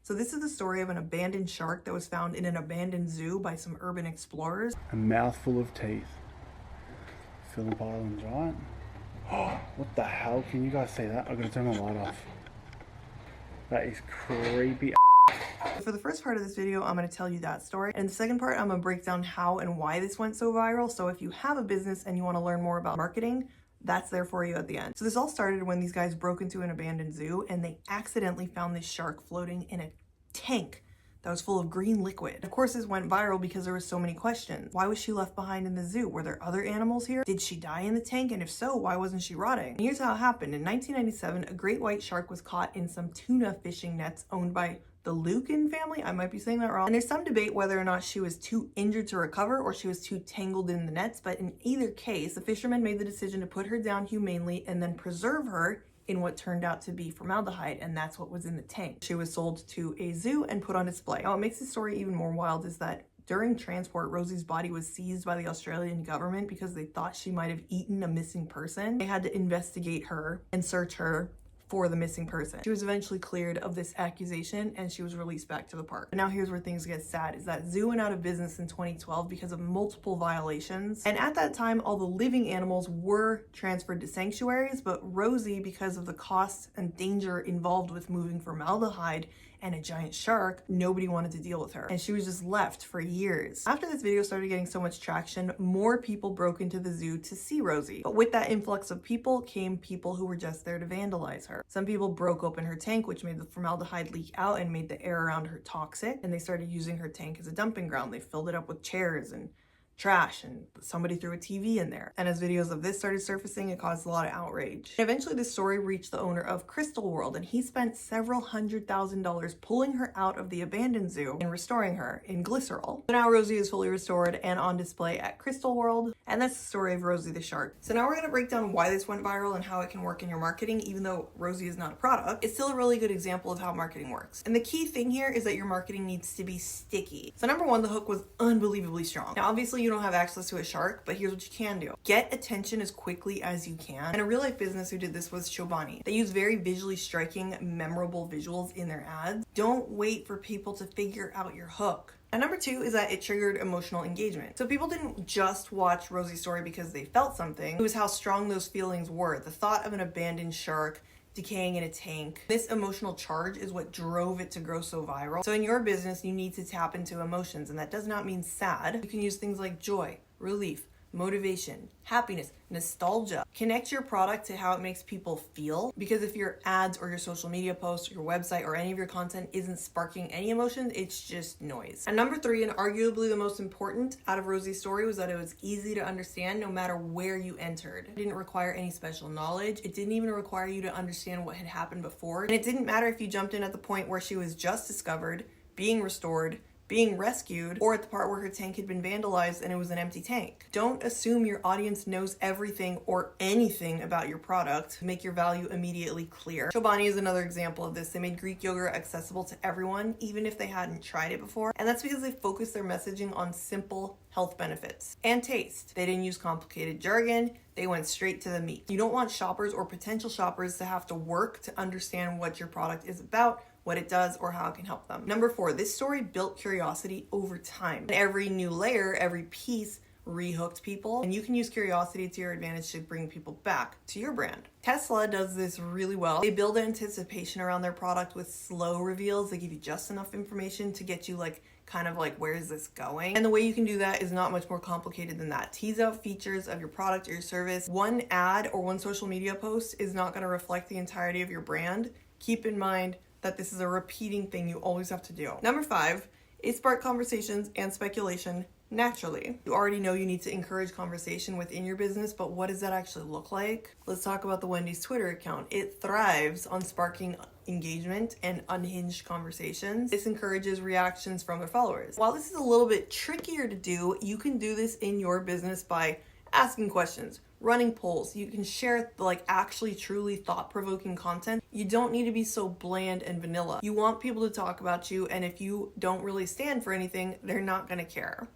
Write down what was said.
So this is the story of an abandoned shark that was found in an abandoned zoo by some urban explorers. A mouthful of teeth. Phillip Islands, right? Oh, what the hell? Can you guys see that? I'm gonna turn my light off. That is creepy. For the first part of this video, I'm going to tell you that story. And the second part, I'm going to break down how and why this went so viral. So if you have a business and you want to learn more about marketing, that's there for you at the end. So this all started when these guys broke into an abandoned zoo and they accidentally found this shark floating in a tank that was full of green liquid. Of course, this went viral because there were so many questions. Why was she left behind in the zoo? Were there other animals here? Did she die in the tank? And if so, why wasn't she rotting? And here's how it happened. In 1997, a great white shark was caught in some tuna fishing nets owned by the Lucan family. I might be saying that wrong. And there's some debate whether or not she was too injured to recover or she was too tangled in the nets. But in either case, the fishermen made the decision to put her down humanely and then preserve her in what turned out to be formaldehyde, and that's what was in the tank. She was sold to a zoo and put on display. Now, what makes this story even more wild is that during transport, Rosie's body was seized by the Australian government because they thought she might have eaten a missing person. They had to investigate her and search her for the missing person. She was eventually cleared of this accusation and she was released back to the park. But now here's where things get sad, is that zoo went out of business in 2012 because of multiple violations. And at that time, all the living animals were transferred to sanctuaries, but Rosie, because of the cost and danger involved with moving formaldehyde and a giant shark, nobody wanted to deal with her. And she was just left for years. After this video started getting so much traction, more people broke into the zoo to see Rosie. But with that influx of people came people who were just there to vandalize her. Some people broke open her tank, which made the formaldehyde leak out and made the air around her toxic. And they started using her tank as a dumping ground. They filled it up with chairs and trash, and somebody threw a TV in there. And as videos of this started surfacing, it caused a lot of outrage. Eventually, this story reached the owner of Crystal World, and he spent several $100,000 pulling her out of the abandoned zoo and restoring her in glycerol. So now Rosie is fully restored and on display at Crystal World, and that's the story of Rosie the Shark. So now we're gonna break down why this went viral and how it can work in your marketing. Even though Rosie is not a product, it's still a really good example of how marketing works. And the key thing here is that your marketing needs to be sticky. So number one, the hook was unbelievably strong. Now, obviously, you don't have access to a shark, but here's what you can do. Get attention as quickly as you can. And a real life business who did this was Chobani. They use very visually striking, memorable visuals in their ads. Don't wait for people to figure out your hook. And number two is that it triggered emotional engagement. So people didn't just watch Rosie's story because they felt something. It was how strong those feelings were. The thought of an abandoned shark decaying in a tank. This emotional charge is what drove it to grow so viral. So in your business, you need to tap into emotions, and that does not mean sad. You can use things like joy, relief, motivation, happiness, nostalgia. Connect your product to how it makes people feel, because if your ads or your social media posts or your website or any of your content isn't sparking any emotions, it's just noise. And number three, and arguably the most important out of Rosie's story, was that it was easy to understand no matter where you entered. It didn't require any special knowledge. It didn't even require you to understand what had happened before. And it didn't matter if you jumped in at the point where she was just discovered, being restored, being rescued, or at the part where her tank had been vandalized and it was an empty tank. Don't assume your audience knows everything or anything about your product. Make your value immediately clear. Chobani is another example of this. They made Greek yogurt accessible to everyone, even if they hadn't tried it before. And that's because they focused their messaging on simple health benefits and taste. They didn't use complicated jargon. They went straight to the meat. You don't want shoppers or potential shoppers to have to work to understand what your product is about, what it does, or how it can help them. Number four, this story built curiosity over time. And every new layer, every piece rehooked people, and you can use curiosity to your advantage to bring people back to your brand. Tesla does this really well. They build anticipation around their product with slow reveals. They give you just enough information to get you kind of where is this going? And the way you can do that is not much more complicated than that. Tease out features of your product or your service. One ad or one social media post is not going to reflect the entirety of your brand. Keep in mind that this is a repeating thing you always have to do. Number five, it sparked conversations and speculation naturally. You already know you need to encourage conversation within your business, but what does that actually look like? Let's talk about the Wendy's Twitter account. It thrives on sparking engagement and unhinged conversations. This encourages reactions from their followers. While this is a little bit trickier to do, you can do this in your business by asking questions, running polls. You can share actually truly thought-provoking content. You don't need to be so bland and vanilla. You want people to talk about you, and if you don't really stand for anything, they're not gonna care.